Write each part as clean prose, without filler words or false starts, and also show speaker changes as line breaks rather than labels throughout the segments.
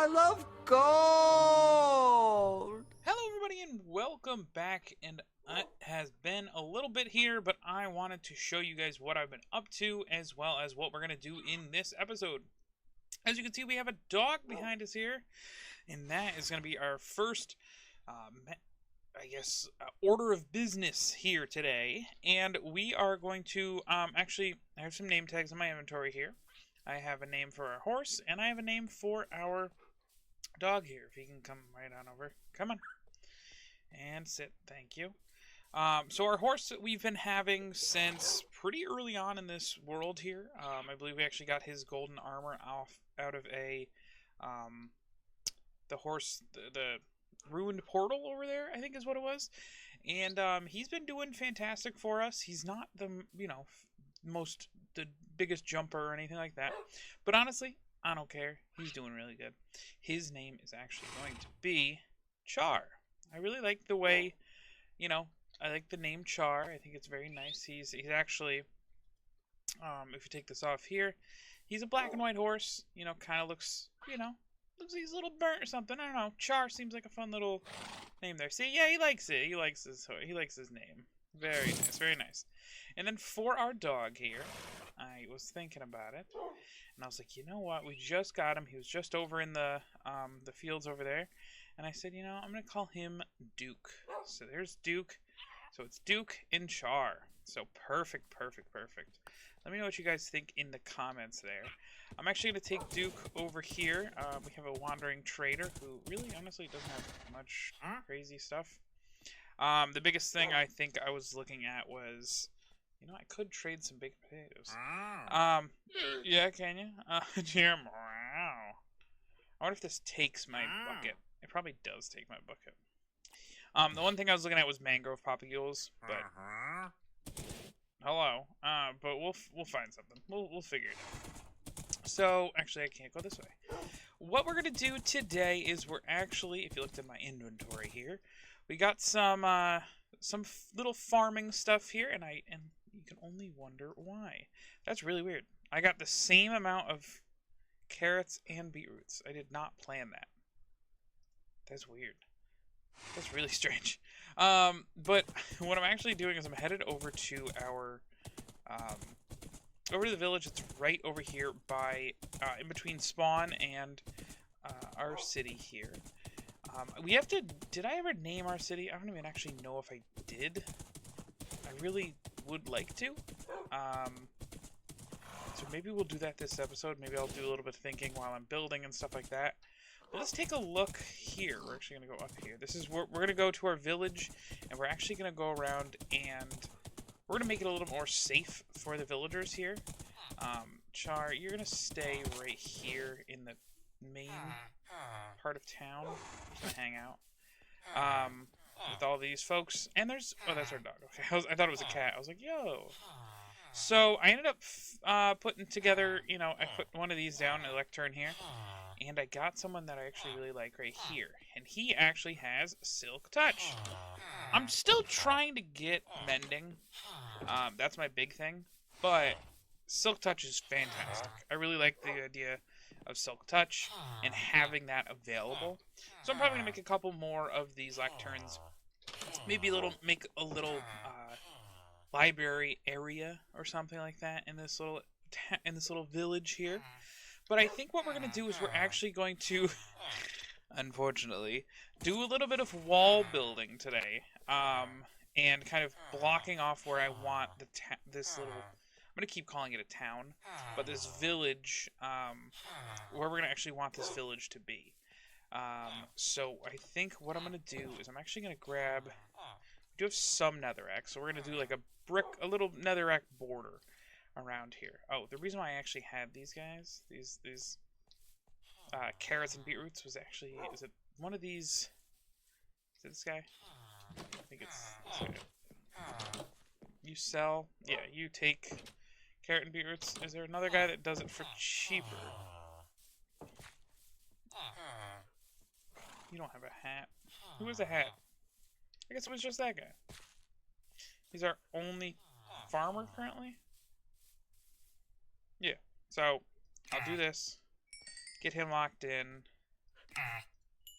I love gold!
Hello everybody and welcome back, and it has been a little bit here, but I wanted to show you guys what I've been up to as well as what we're going to do in this episode. As you can see, we have a dog behind us here, and that is going to be our first, order of business here today. And we are going to, actually, I have some name tags in my inventory here. I have a name for our horse, and I have a name for our dog here. If he can come right on over. Come on. And sit. Thank you. So our horse that we've been having since pretty early on in this world here. I believe we actually got his golden armor out of the horse, the ruined portal over there, I think is what it was. And he's been doing fantastic for us. He's not the the biggest jumper or anything like that, but honestly, I don't care. He's doing really good. His name is actually going to be Char. I really like the way, I like the name Char. I think it's very nice. He's actually, if you take this off here, he's a black and white horse. Kind of looks, looks he's a little burnt or something. I don't know. Char seems like a fun little name there. See, yeah, he likes it. He likes his name. Very nice, very nice. And then for our dog here, I was thinking about it, and I was like, you know what? We just got him. He was just over in the fields over there, and I said, I'm gonna call him Duke. So there's Duke. So it's Duke and Char. So perfect, perfect, perfect. Let me know what you guys think in the comments there. I'm actually gonna take Duke over here. We have a wandering trader who really, honestly, doesn't have much crazy stuff. The biggest thing I think I was looking at was, I could trade some baked potatoes. Yeah, can you? Dear, wow. I wonder if this takes my bucket. It probably does take my bucket. The one thing I was looking at was mangrove papagules, but hello. But we'll find something. We'll figure it out. So actually, I can't go this way. What we're gonna do today is we're actually, if you looked at my inventory here, we got some little farming stuff here, and you can only wonder why. That's really weird. I got the same amount of carrots and beetroots. I did not plan that. That's weird. That's really strange. But what I'm actually doing is I'm headed over to our over to the village. It's right over here by in between spawn and our city here. We have to... Did I ever name our city? I don't even actually know if I did. I really would like to. So maybe we'll do that this episode. Maybe I'll do a little bit of thinking while I'm building and stuff like that. But let's take a look here. We're actually going to go up here. This is where we're going to go to our village, and we're actually going to go around and we're going to make it a little more safe for the villagers here. Char, you're going to stay right here in the main part of town. Just hang out with all these folks. And there's... Oh, that's our dog. Okay, I thought it was a cat. I was like, yo. So I ended up putting together, I put one of these down, a lectern here, and I got someone that I actually really like right here. And he actually has Silk Touch. I'm still trying to get mending. That's my big thing. But Silk Touch is fantastic. I really like the idea of Silk Touch and having that available. So I'm probably going to make a couple more of these lecterns. Maybe make a little library area or something like that in this little village here. But I think what we're going to do is we're actually going to, unfortunately, do a little bit of wall building today. And kind of blocking off where I want this little... I'm going to keep calling it a town, but this village, where we're going to actually want this village to be. So I think what I'm going to do is I'm actually going to grab... We do have some netherrack, so we're going to do like a little netherrack border around here. Oh, the reason why I actually had these guys, these carrots and beetroots, was actually... Is it one of these... Is it this guy? I think it's this guy. You sell... Yeah, you take... carrot and beetroots. Is there another guy that does it for cheaper? You don't have a hat. Who has a hat? I guess it was just that guy. He's our only farmer currently? Yeah. So, I'll do this. Get him locked in.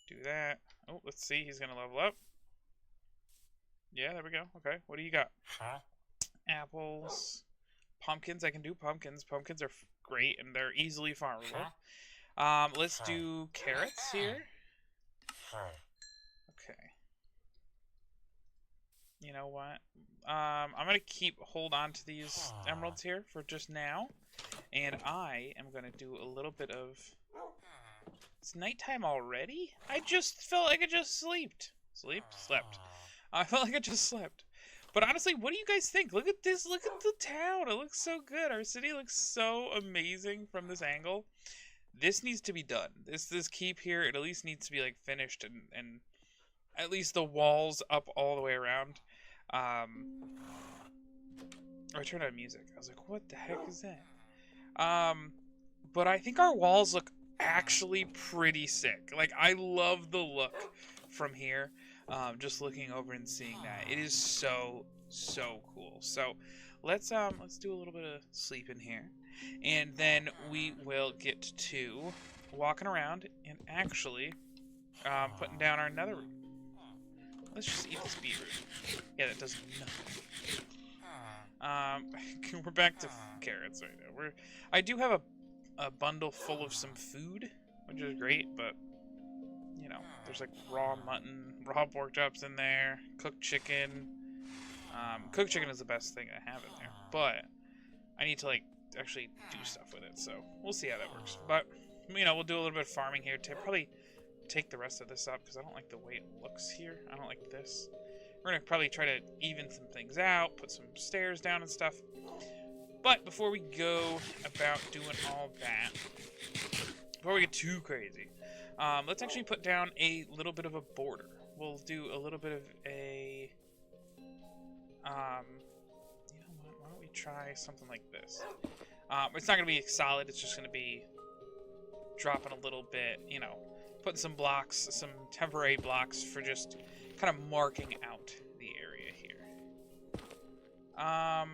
Do that. Oh, let's see. He's gonna level up. Yeah, there we go. Okay, what do you got? Apples. Pumpkins. I can do pumpkins. Pumpkins are great, and they're easily farmable. Let's do carrots here. Okay. You know what? I'm gonna hold on to these emeralds here for just now, and I am gonna do a little bit of. It's nighttime already? I just felt like I just slept. Slept. I felt like I just slept. But honestly, what do you guys think? Look at this. Look at the town. It looks so good. Our city looks so amazing from this angle. This needs to be done. This keep here, it at least needs to be like finished and at least the walls up all the way around. I turned on music. I was like, what the heck is that? But I think our walls look actually pretty sick. Like, I love the look from here. Just looking over and seeing that. It is so cool. So let's do a little bit of sleep in here. And then we will get to walking around and actually putting down our nether room. Let's just eat this beetroot. Yeah, that does nothing. We're back to carrots right now. I do have a bundle full of some food, which is great, but you know, there's like raw mutton, raw pork chops in there, cooked chicken. Cooked chicken is the best thing I have in there, but I need to like actually do stuff with it, so we'll see how that works. But you know, we'll do a little bit of farming here to probably take the rest of this up because I don't like the way it looks here. I don't like this. We're gonna probably try to even some things out, put some stairs down and stuff. But before we go about doing all that, before we get too crazy, let's actually put down a little bit of a border. We'll do a little bit of a, you know what, why don't we try something like this? It's not going to be solid, it's just going to be dropping a little bit, you know, putting some blocks, some temporary blocks for just kind of marking out the area here. I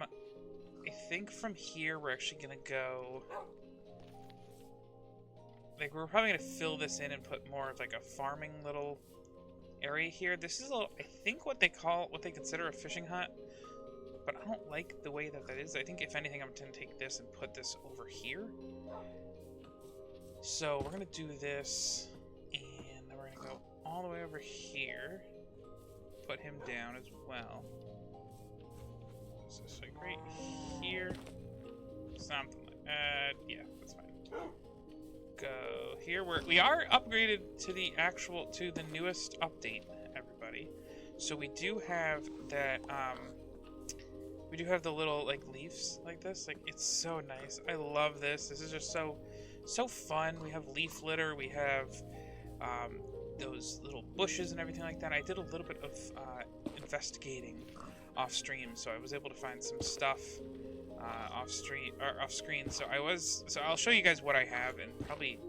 think from here we're actually going to go... Like, we're probably going to fill this in and put more of, like, a farming little area here. This is, I think, what they consider a fishing hut. But I don't like the way that is. I think, if anything, I'm going to take this and put this over here. So, we're going to do this. And then we're going to go all the way over here. Put him down as well. Just like right here. Something like that. Yeah, that's fine. Go here. We are upgraded to the newest update, everybody. So we do have that. We do have the little like leaves like this. Like, it's so nice. I love this. This is just so fun. We have leaf litter. We have those little bushes and everything like that. I did a little bit of investigating off stream, so I was able to find some stuff off screen. So I'll show you guys what I have in probably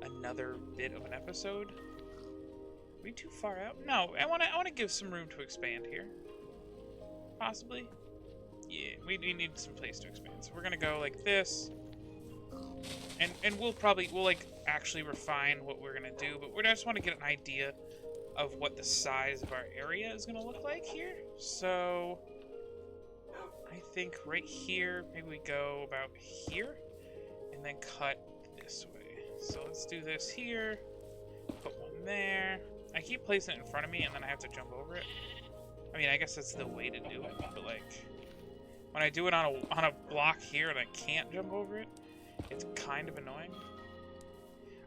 another bit of an episode. Are we too far out? No, I want to give some room to expand here. Possibly. Yeah, we need some place to expand. So we're gonna go like this, and we'll like actually refine what we're gonna do. But we just want to get an idea of what the size of our area is gonna look like here. So I think right here, maybe we go about here, and then cut this way. So let's do this here, put one there. I keep placing it in front of me, and then I have to jump over it. I mean, I guess that's the way to do it, but like, when I do it on a block here and I can't jump over it, it's kind of annoying.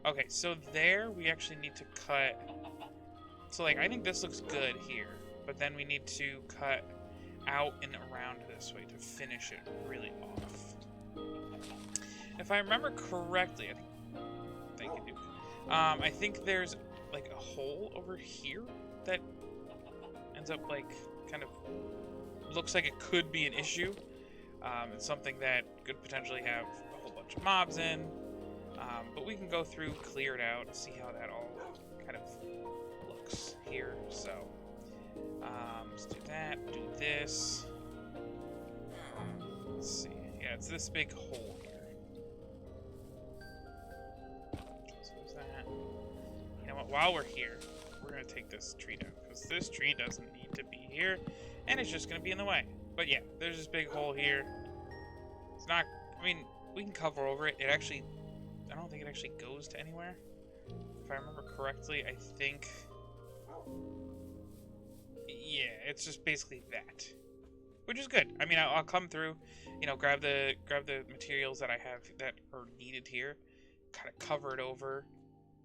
Okay, so there we actually need to cut. So like, I think this looks good here, but then we need to cut out and around this way to finish it really off. If I remember correctly, I think there's like a hole over here that ends up like kind of looks like it could be an issue. It's something that could potentially have a whole bunch of mobs in, but we can go through, clear it out, and see how that all kind of looks here. So let's do that, do this. Let's see. Yeah, it's this big hole here. So there's that. You know while we're here, we're going to take this tree down. Because this tree doesn't need to be here. And it's just going to be in the way. But yeah, there's this big hole here. It's not... I mean, we can cover over it. It actually... I don't think it actually goes to anywhere. If I remember correctly, I think... Yeah, it's just basically that. Which is good. I mean, I'll come through, you know, grab the materials that I have that are needed here, kind of cover it over,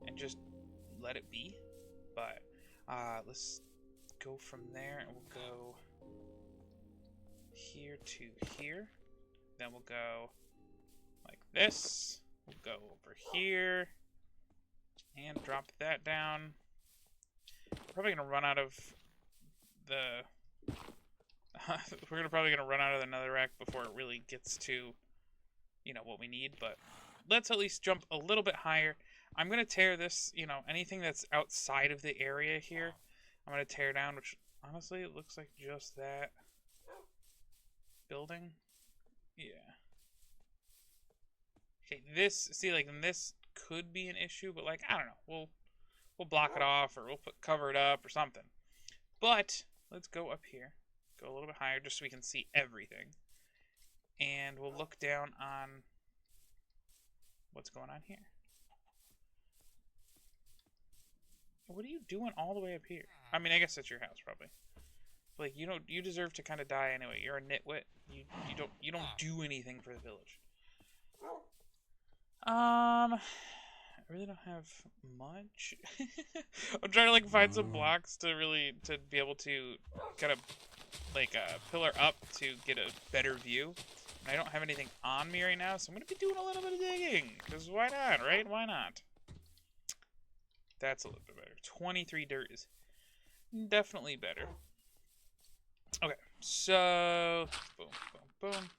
and just let it be. But let's go from there, and we'll go here to here. Then we'll go like this. We'll go over here and drop that down. We're probably gonna run out of the. Probably gonna run out of the netherrack before it really gets to, you know, what we need. But let's at least jump a little bit higher. I'm gonna tear this, you know, anything that's outside of the area here, I'm gonna tear down. Which honestly, it looks like just that building. Yeah. Okay, this this could be an issue, but like I don't know, we'll block it off or we'll cover it up or something. But let's go up here. Go a little bit higher just so we can see everything. And we'll look down on what's going on here. What are you doing all the way up here? I mean, I guess that's your house probably. Like you deserve to kind of die anyway. You're a nitwit. You don't do anything for the village. I really don't have much. I'm trying to like find some blocks to be able to kind of like pillar up to get a better view. And I don't have anything on me right now, so I'm gonna be doing a little bit of digging. Because why not, right? Why not? That's a little bit better. 23 dirt is definitely better. Okay, so boom, boom, boom.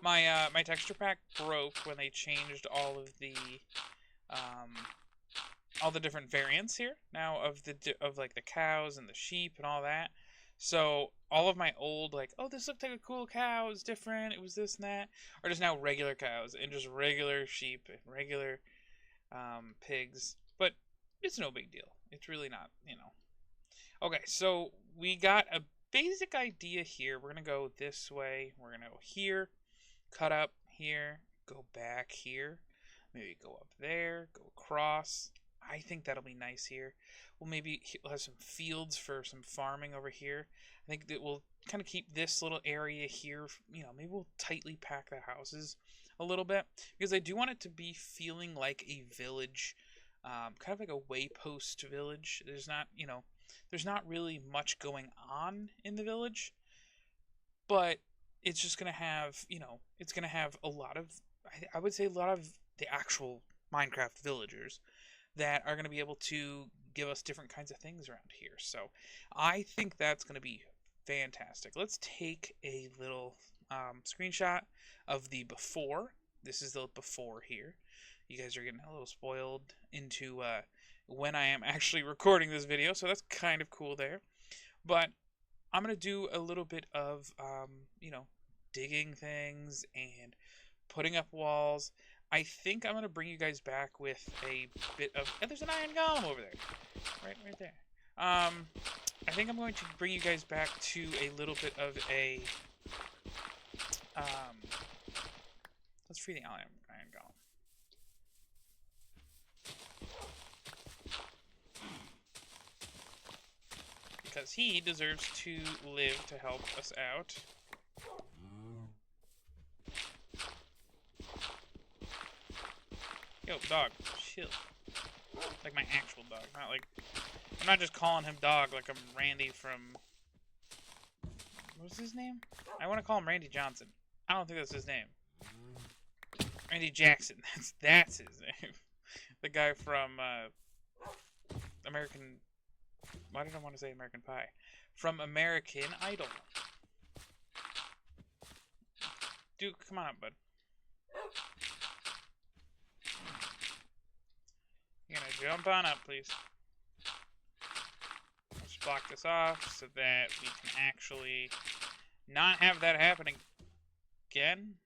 My texture pack broke when they changed all of the different variants here now of like the cows and the sheep and all that. So all of my old like, oh, this looked like a cool cow, it was different, it was this and that, are just now regular cows and just regular sheep and regular pigs. But it's no big deal. It's really not, you know. Okay, so we got a basic idea here. We're gonna go this way. We're gonna go here, cut up here, go back here, maybe go up there, go across. I think that'll be nice here. We'll have some fields for some farming over here. I think that we'll kind of keep this little area here, you know, maybe we'll tightly pack the houses a little bit because I do want it to be feeling like a village, kind of like a waypost village. There's not, you know, there's not really much going on in the village, but it's just going to have, you know, it's going to have a lot of, I would say a lot of the actual Minecraft villagers that are going to be able to give us different kinds of things around here. So I think that's going to be fantastic. Let's take a little screenshot of the before. This is the before here. You guys are getting a little spoiled into when I am actually recording this video, so that's kind of cool there. But I'm going to do a little bit of, you know, digging things and putting up walls. I think I'm going to bring you guys back with a bit of... And there's an iron golem over there. Right there. I think I'm going to bring you guys back to a little bit of a... let's free the iron golem. Because he deserves to live to help us out. Yo, dog, chill. Like my actual dog, not like... I'm not just calling him dog like I'm Randy from... What's his name? I want to call him Randy Johnson. I don't think that's his name. Randy Jackson. That's his name. The guy from American... Why did I want to say American Pie? From American Idol. Dude, come on up, bud. You're gonna jump on up, please. Let's block this off so that we can actually not have that happen again.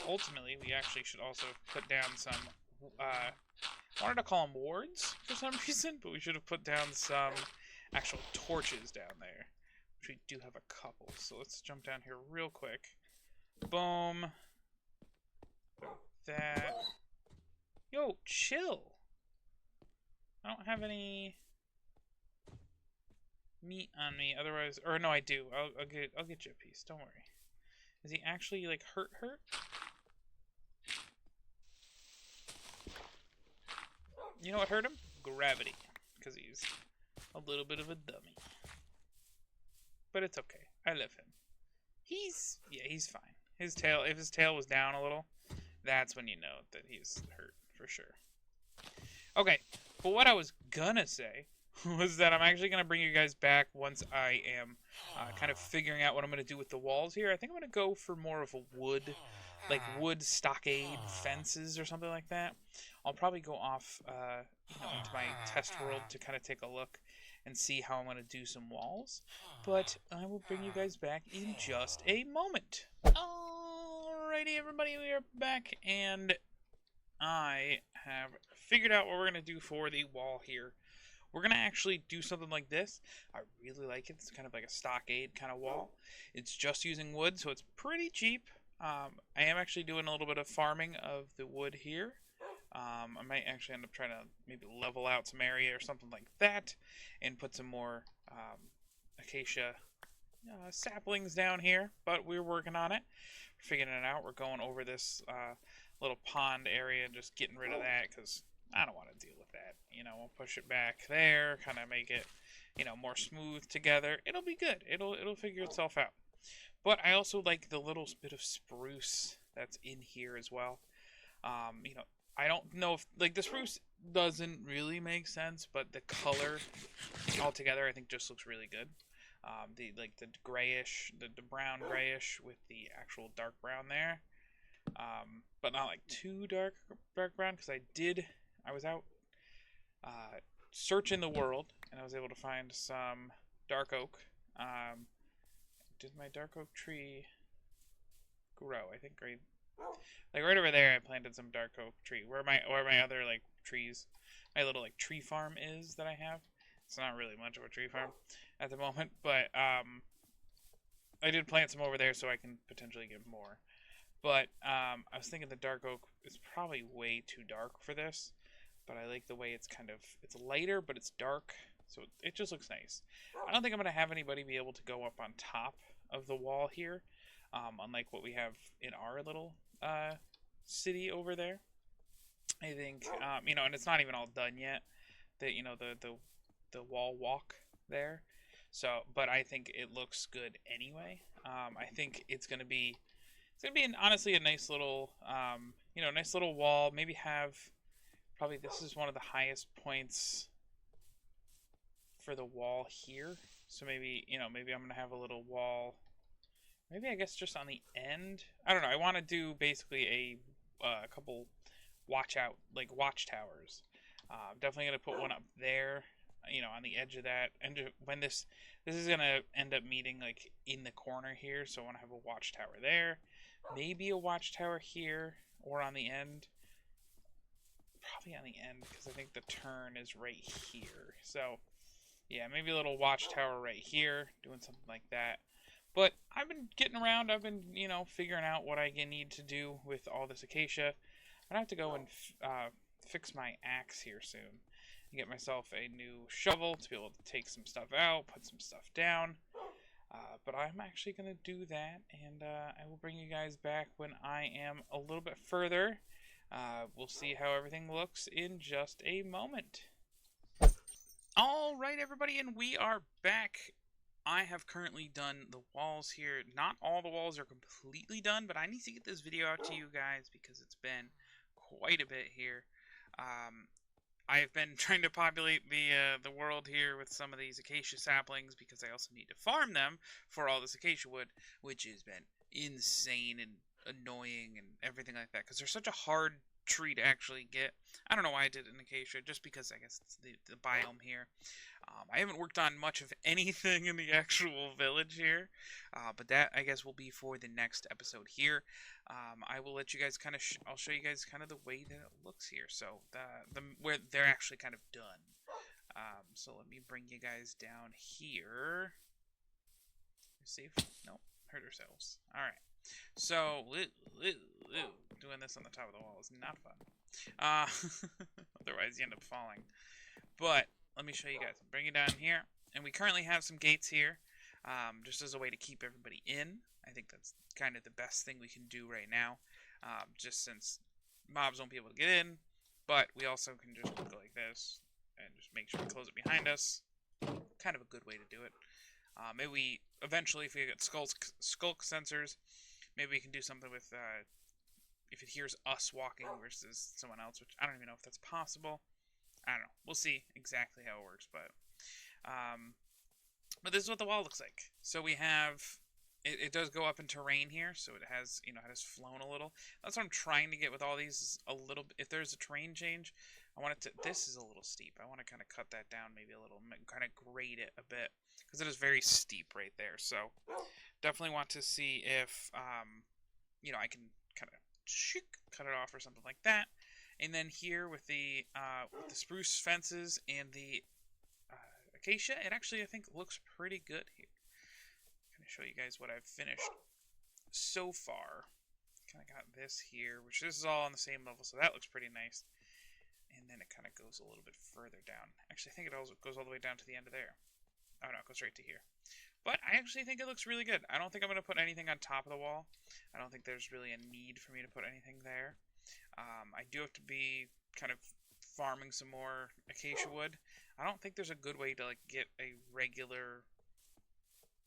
Ultimately, we actually should also put down some, I wanted to call them wards for some reason, but we should have put down some actual torches down there, which we do have a couple. So let's jump down here real quick. Boom. That. Yo, chill. I don't have any meat on me, otherwise, or no, I do. I'll get you a piece. Don't worry. Is he actually like hurt? You know what hurt him? Gravity, because he's a little bit of a dummy. But it's okay. I love him. He's fine. His tail, if his tail was down a little, that's when you know that he's hurt for sure. Okay, but what I was gonna say was that I'm actually gonna bring you guys back once I am kind of figuring out what I'm gonna do with the walls here. I think I'm gonna go for more of a wood, like wood stockade fences or something like that. I'll probably go off into my test world to kind of take a look and see how I'm going to do some walls. But I will bring you guys back in just a moment. Alrighty, everybody, we are back, and I have figured out what we're going to do for the wall here. We're going to actually do something like this. I really like it. It's kind of like a stockade kind of wall. It's just using wood, so it's pretty cheap. I am actually doing a little bit of farming of the wood here. I might actually end up trying to maybe level out some area or something like that and put some more acacia saplings down here, but we're working on it. We're figuring it out. We're going over this little pond area and just getting rid of that because I don't want to deal with that. You know, we'll push it back there, kind of make it, you know, more smooth together. It'll be good. It'll figure itself out. But I also like the little bit of spruce that's in here as well. You know, I don't know if, like, the spruce doesn't really make sense, but the color altogether I think just looks really good. The grayish, the brown grayish with the actual dark brown there. But not like too dark brown, because I was out searching the world, and I was able to find some dark oak. Did my dark oak tree grow? I think right over there I planted some dark oak tree. Where my other like trees, my little like tree farm is that I have. It's not really much of a tree farm at the moment, but I did plant some over there so I can potentially get more. But I was thinking the dark oak is probably way too dark for this, but I like the way it's lighter, but it's dark, so it just looks nice. I don't think I'm going to have anybody be able to go up on top of the wall here, unlike what we have in our little city over there. I think, you know, and it's not even all done yet, the wall walk there. So, but I think it looks good anyway. I think it's going to be honestly a nice little, nice little wall. Maybe probably this is one of the highest points for the wall here. So maybe I'm going to have a little wall, maybe I guess just on the end. I don't know. I want to do basically a couple watchtowers. Definitely going to put one up there, on the edge of that. And when this is going to end up meeting like in the corner here, so I want to have a watchtower there. Maybe a watchtower here or on the end. Probably on the end because I think the turn is right here. So yeah, maybe a little watchtower right here, doing something like that. But I've been getting around. I've been, figuring out what I need to do with all this acacia. I'm going to have to go and fix my axe here soon. And get myself a new shovel to be able to take some stuff out, put some stuff down. But I'm actually going to do that, and I will bring you guys back when I am a little bit further. We'll see how everything looks in just a moment. Alright, everybody, and we are back. I have currently done the walls here. Not all the walls are completely done, but I need to get this video out to you guys because it's been quite a bit here. I've been trying to populate the world here with some of these acacia saplings because I also need to farm them for all this acacia wood, which has been insane and annoying and everything like that because they're such a hard tree to actually get. I don't know why I did an acacia, just because I guess it's the biome here. I haven't worked on much of anything in the actual village here, but that I guess will be for the next episode here. I will let you guys kind of. I'll show you guys kind of the way that it looks here. So where they're actually kind of done. So let me bring you guys down here. Safe? Nope. Hurt ourselves. All right. So doing this on the top of the wall is not fun. Otherwise, you end up falling. But let me show you guys. Bring it down here, and we currently have some gates here, just as a way to keep everybody in. I think that's kind of the best thing we can do right now, just since mobs won't be able to get in. But we also can just go like this and just make sure we close it behind us. Kind of a good way to do it. Maybe we eventually, if we get skulk sensors, maybe we can do something with if it hears us walking versus someone else, which I don't even know if that's possible. I don't know. We'll see exactly how it works, but this is what the wall looks like. So we have it does go up in terrain here, so it has it has flown a little. That's what I'm trying to get with all these, is a little. If there's a terrain change, I want it to. This is a little steep. I want to kind of cut that down maybe a little, kind of grade it a bit, because it is very steep right there. So definitely want to see if I can kind of cut it off or something like that. And then here with the spruce fences and the acacia, it actually I think looks pretty good here. I'm gonna show you guys what I've finished so far. Kind of got this here, which this is all on the same level, so that looks pretty nice. And then it kind of goes a little bit further down. Actually, I think it also goes all the way down to the end of there. Oh no, it goes right to here. But I actually think it looks really good. I don't think I'm going to put anything on top of the wall. I don't think there's really a need for me to put anything there. I do have to be kind of farming some more acacia wood. I don't think there's a good way to get a regular,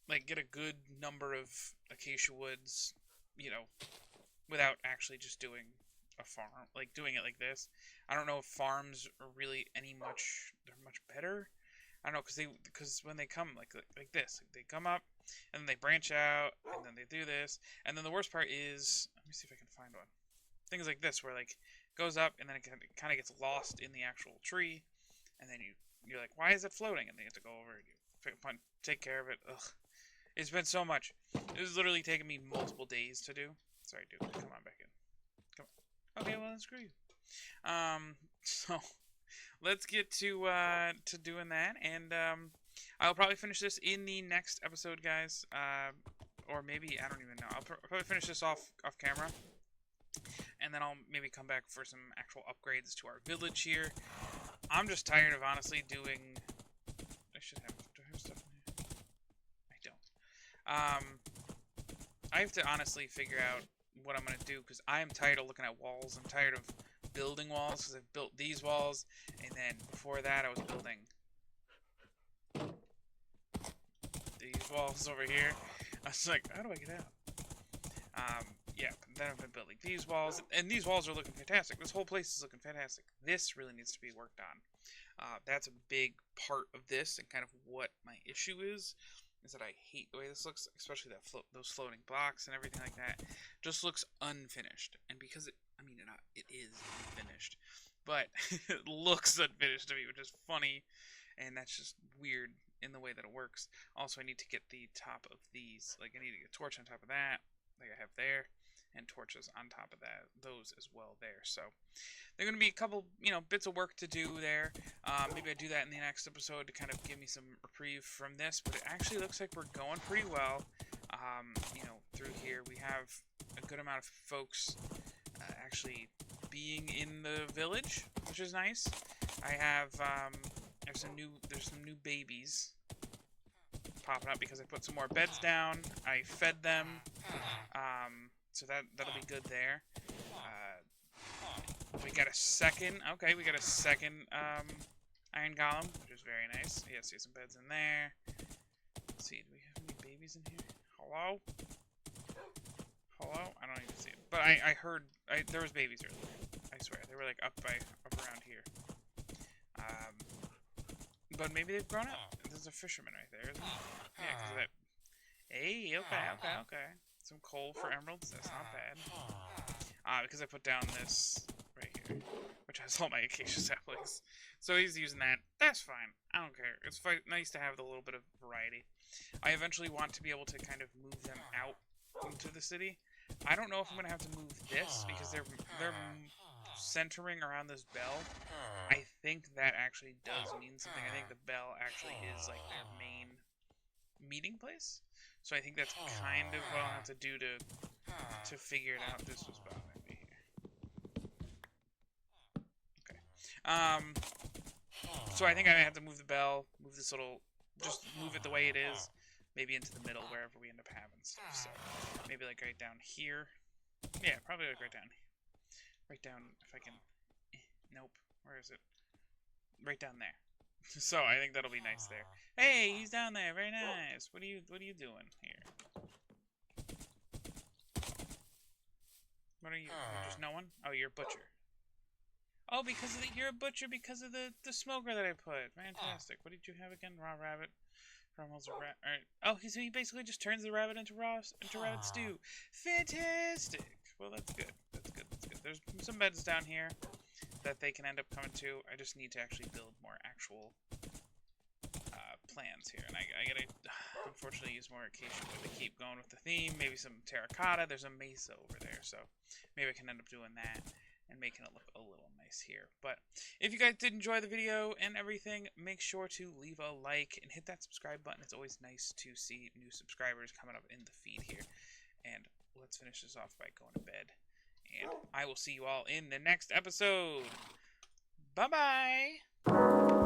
get a good number of acacia woods, without actually just doing a farm, doing it like this. I don't know if farms are really they're much better. I don't know, because when they come like this, they come up and then they branch out and then they do this, and then the worst part is, let me see if I can find one. Things like this where it goes up and then it kind of gets lost in the actual tree, and then you're like, why is it floating? And then you have to go over and you take care of it. Ugh, it's been so much. It was literally taking me multiple days to do. Sorry, dude, come on back in. Come on. Okay, well then screw you. So let's get to doing that, and I'll probably finish this in the next episode, guys. Or maybe, I don't even know. I'll probably finish this off camera, and then I'll maybe come back for some actual upgrades to our village here. I'm just tired of honestly doing. Do I have stuff in here? I don't. I have to honestly figure out what I'm gonna do, because I am tired of looking at walls. I'm tired of building walls, because I've built these walls, and then before that I was building these walls over here. I was like, how do I get out? Yeah, then I've been building these walls, and these walls are looking fantastic. This whole place is looking fantastic. This really needs to be worked on. That's a big part of this, and kind of what my issue is that I hate the way this looks, especially those floating blocks and everything like that. Just looks unfinished, and because it is unfinished, but it looks unfinished to me, which is funny, and that's just weird in the way that it works. Also, I need to get the top of these, I need to get a torch on top of that, like I have there, and torches on top of those as well there. So there are going to be a couple, bits of work to do there. Maybe I do that in the next episode to kind of give me some reprieve from this, but it actually looks like we're going pretty well. Through here we have a good amount of folks actually being in the village, which is nice. I have there's some new babies popping up because I put some more beds down. I fed them, so that'll be good there. We got a second iron golem, which is very nice. Yeah, see some beds in there. Let's see, do we have any babies in here? Hello? I don't even see it. But I heard there was babies earlier. I swear, they were up around here. But maybe they've grown up. There's a fisherman right there, isn't there? Yeah, because of that. Hey, okay. Some coal for emeralds. That's not bad. Because I put down this right here, which has all my acacia saplings. So he's using that. That's fine. I don't care. It's nice to have a little bit of variety. I eventually want to be able to kind of move them out into the city. I don't know if I'm going to have to move this because they're centering around this bell. I think that actually does mean something. I think the bell actually is like their main meeting place. So I think that's kind of what I'll have to do to figure it out. This was bothering me here. Okay. So I think I have to move the bell, move this little, just move it the way it is, maybe into the middle wherever we end up having stuff. So maybe like right down here. Yeah, probably like right down. Right down, if I can. Nope. Where is it? Right down there. So I think that'll be nice there. Hey, he's down there. Very nice. What are you doing here? What are you? You're just no one? Oh, you're a butcher. Oh, because of you're a butcher because of the smoker that I put. Fantastic. What did you have again? Raw rabbit. Crumbles a rat. All right. Oh, so he basically just turns the rabbit into rabbit stew. Fantastic. Well, that's good. That's good. That's good. There's some beds down here that they can end up coming to. I just need to actually build more actual plans here, and I gotta unfortunately use more acacia wood to keep going with the theme. Maybe some terracotta. There's a mesa over there, so maybe I can end up doing that and making it look a little nice here. But if you guys did enjoy the video and everything, make sure to leave a like and hit that subscribe button. It's always nice to see new subscribers coming up in the feed here. And let's finish this off by going to bed. And I will see you all in the next episode. Bye-bye!